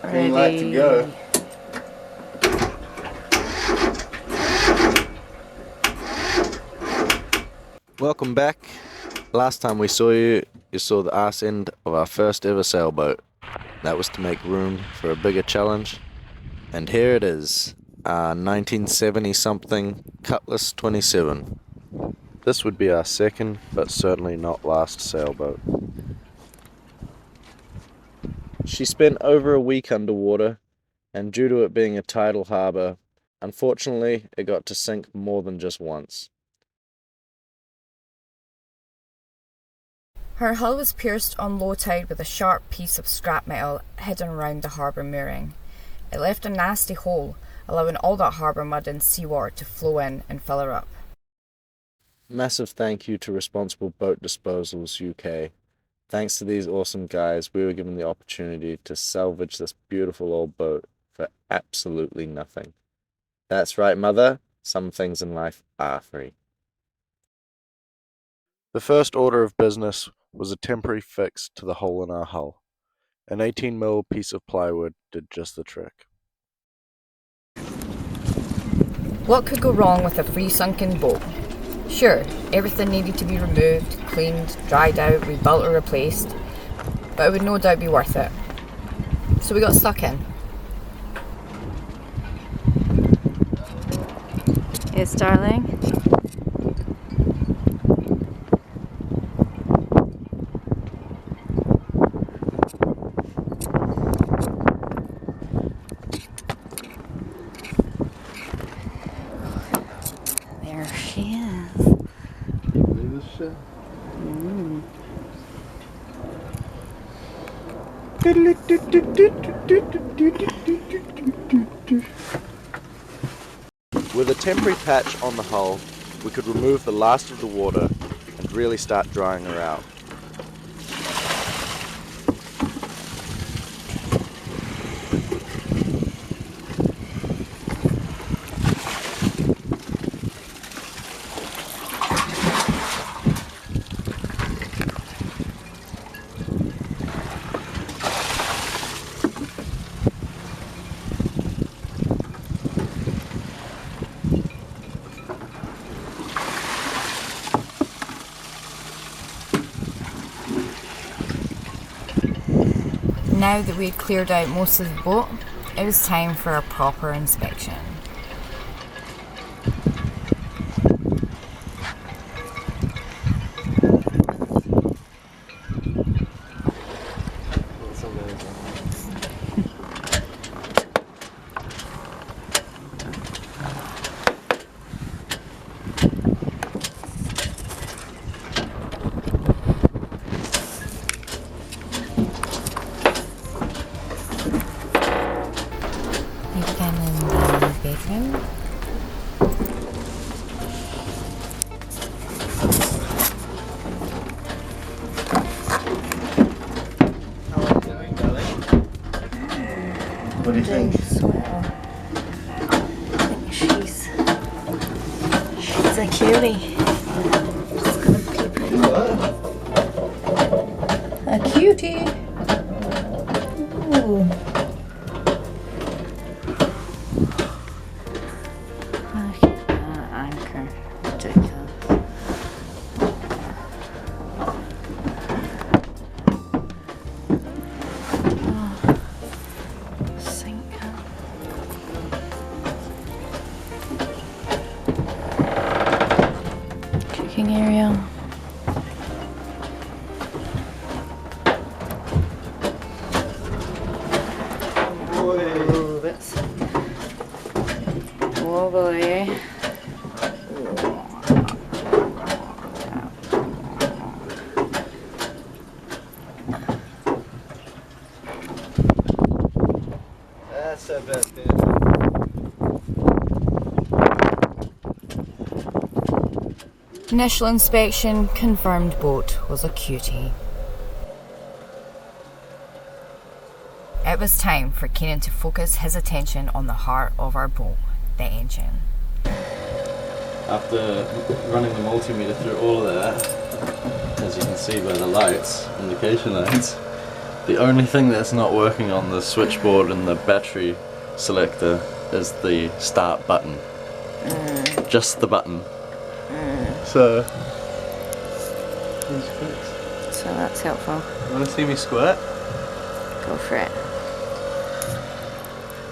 Green light to go. Welcome back. Last time we saw you, you saw the arse end of our first ever sailboat. That was to make room for a bigger challenge. And here it is, our 1970 something Cutlass 27. This would be our second, but certainly not last sailboat. She spent over a week underwater, and due to it being a tidal harbour, unfortunately it got to sink more than just once. Her hull was pierced on low tide with a sharp piece of scrap metal hidden around the harbour mooring. It left a nasty hole, allowing all that harbour mud and seawater to flow in and fill her up. Massive thank you to Responsible Boat Disposals UK. Thanks to these awesome guys, we were given the opportunity to salvage this beautiful old boat for absolutely nothing. That's right, Mother. Some things in life are free. The first order of business was a temporary fix to the hole in our hull. An 18mm piece of plywood did just the trick. What could go wrong with a free sunken boat? Sure, everything needed to be removed, cleaned, dried out, rebuilt or replaced, but it would no doubt be worth it. So we got stuck in. Yes, darling. There she is. With a temporary patch on the hull, we could remove the last of the water and really start drying her out. Now that we had cleared out most of the boat, it was time for a proper inspection. Again in the bedroom. How are you doing, darling? What do you think? Sweater. She's a cutie. Just gonna peep her. A cutie. Ooh. Look at that anchor. Ridiculous. Oh, sinking. Cooking area. Oh, that's wobbly. That's a bit thin. Initial inspection confirmed boat was a cutie. It was time for Keenan to focus his attention on the heart of our boat, the engine. After running the multimeter through all of that, as you can see by the lights, indication lights, The only thing that's not working on the switchboard and the battery selector is the start button. Just the button. So that's helpful. you wanna see me squirt? Go for it.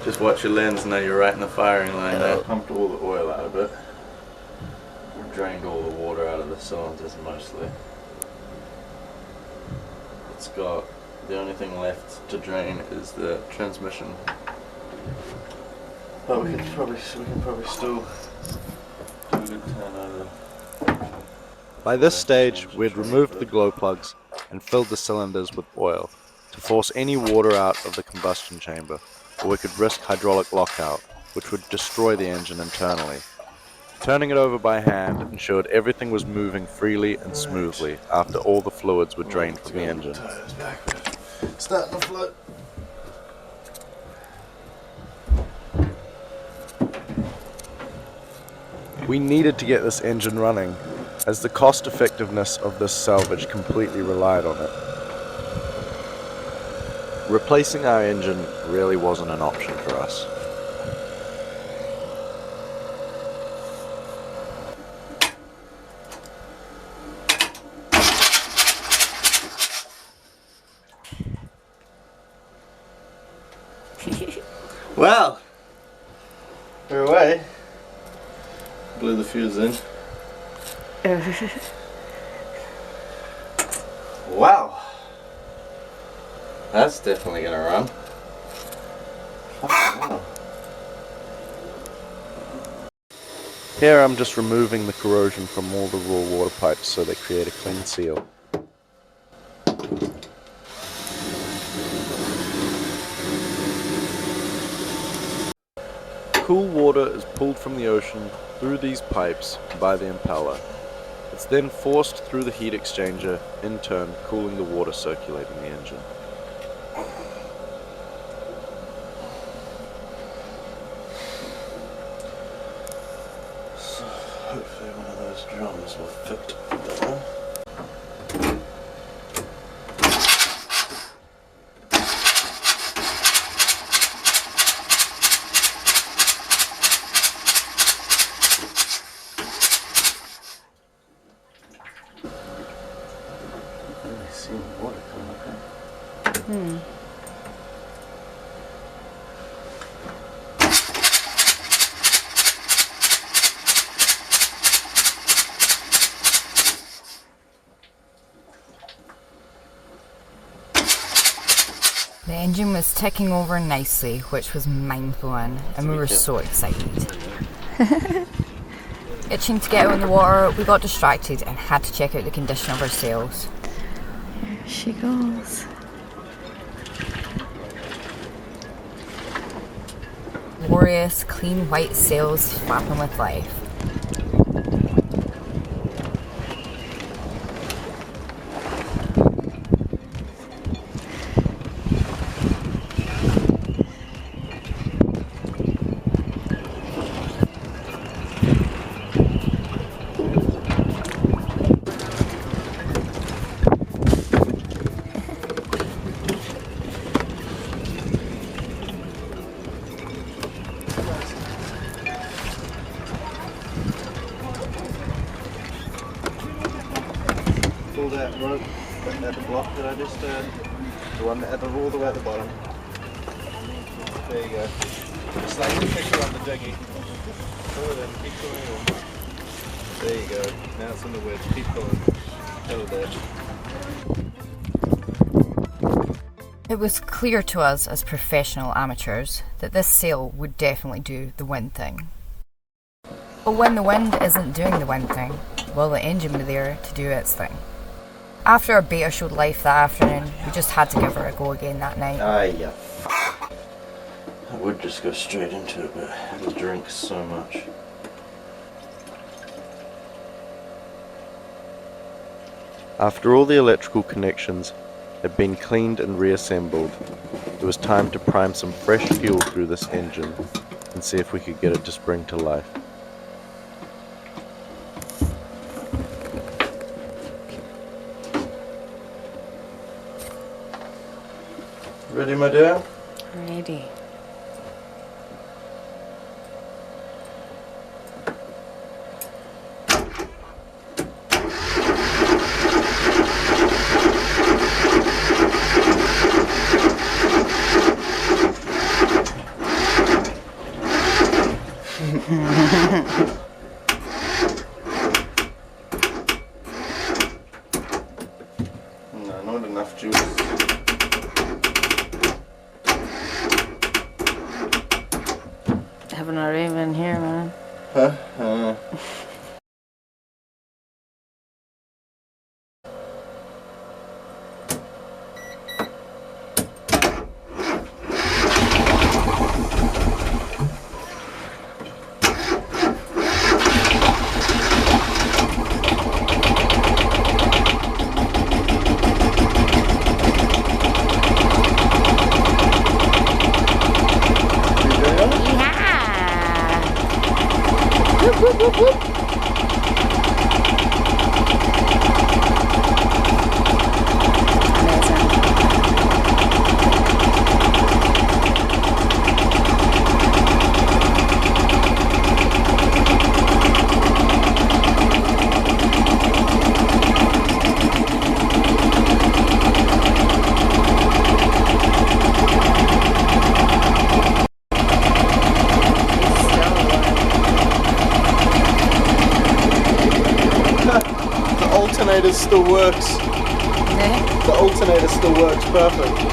Just watch your lens, now you're right in the firing line there. Pumped all the oil out of it. Drained all the water out of the cylinders mostly. It's got, the only thing left to drain is the transmission. But we can probably still do a good turnover. By this stage, we had removed the glow plugs and filled the cylinders with oil to force any water out of the combustion chamber, or we could risk hydraulic lockout, which would destroy the engine internally. Turning it over by hand ensured everything was moving freely and smoothly after all the fluids were drained from the engine. Starting to float. We needed to get this engine running, as the cost effectiveness of this salvage completely relied on it. Replacing our engine really wasn't an option for us. Well, we're away. Blew the fuse in. Wow. That's definitely gonna run. Wow. Here I'm just removing the corrosion from all the raw water pipes so they create a clean seal. Cool water is pulled from the ocean through these pipes by the impeller. It's then forced through the heat exchanger, in turn cooling the water circulating the engine. So hopefully one of those drums will fit there. Water coming up. The engine was ticking over nicely, which was mind-blowing, and we were so excited. Itching to get out in the water, we got distracted and had to check out the condition of our sails. Here she goes. Glorious, clean white sails flapping with life. Pull that rope at the block that I just the one at the all the way at the bottom. There you go. Just like the pressure on the dinghy. Pull it in, keep pulling it in. There you go. Now it's on the wedge. Keep pulling. Hold that. It was clear to us as professional amateurs that this sail would definitely do the wind thing. But when the wind isn't doing the wind thing, well, the engine was there to do its thing. After our beta showed life that afternoon, we just had to give her a go again that night. Yeah. I would just go straight into it, but it'll drink so much. After all the electrical connections had been cleaned and reassembled, it was time to prime some fresh fuel through this engine and see if we could get it to spring to life. Ready, my dear? Ready. No, not enough juice. Having a rave in here, man. Huh? The alternator still works. Yeah. The alternator still works perfect.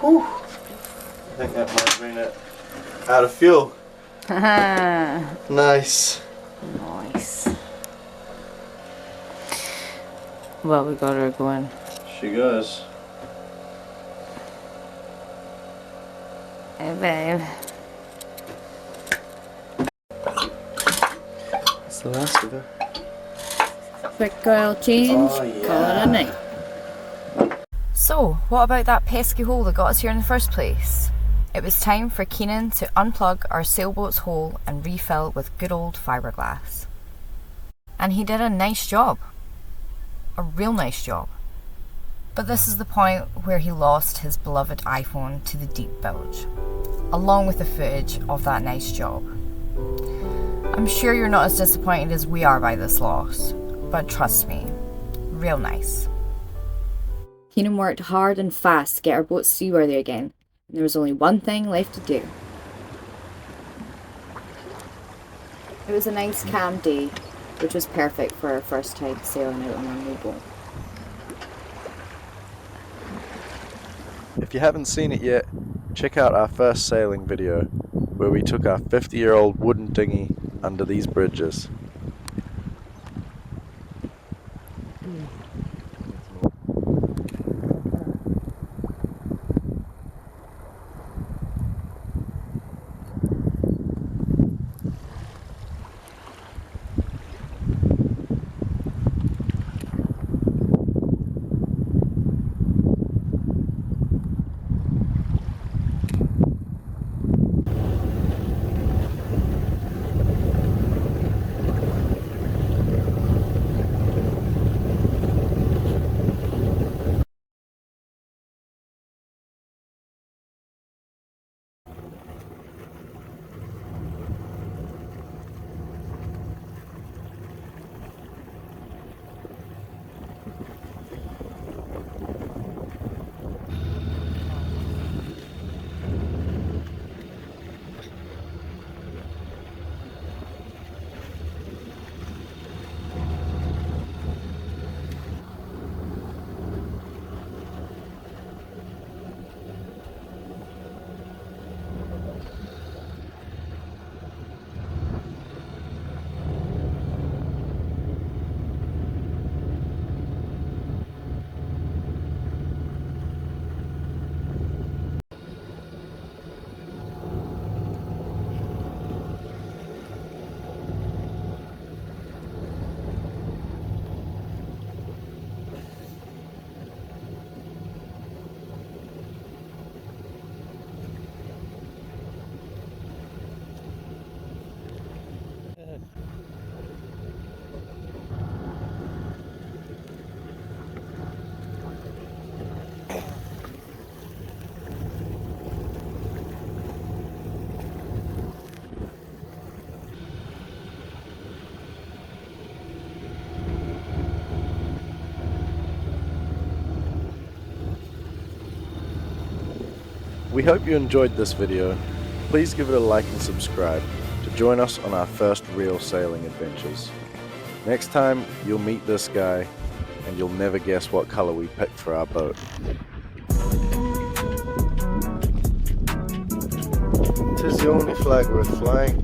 Whew. I think that might have been it. Out of fuel. Nice. Nice. Well, we got her going. She goes. Hey, babe. That's the last of her. Quick oil change, Oh, yeah. call it a night. So, what about that pesky hole that got us here in the first place? It was time for Keenan to unplug our sailboat's hole and refill with good old fiberglass. And he did a nice job. A real nice job. But this is the point where he lost his beloved iPhone to the deep bilge, along with the footage of that nice job. I'm sure you're not as disappointed as we are by this loss, but trust me, real nice. Keenan worked hard and fast to get our boat seaworthy again, and there was only one thing left to do. It was a nice calm day, which was perfect for our first time sailing out on our new boat. If you haven't seen it yet, check out our first sailing video, where we took our 50-year-old wooden dinghy under these bridges. We hope you enjoyed this video. Please give it a like and subscribe to join us on our first real sailing adventures. Next time, you'll meet this guy, and you'll never guess what color we picked for our boat. Tis the only flag worth flying.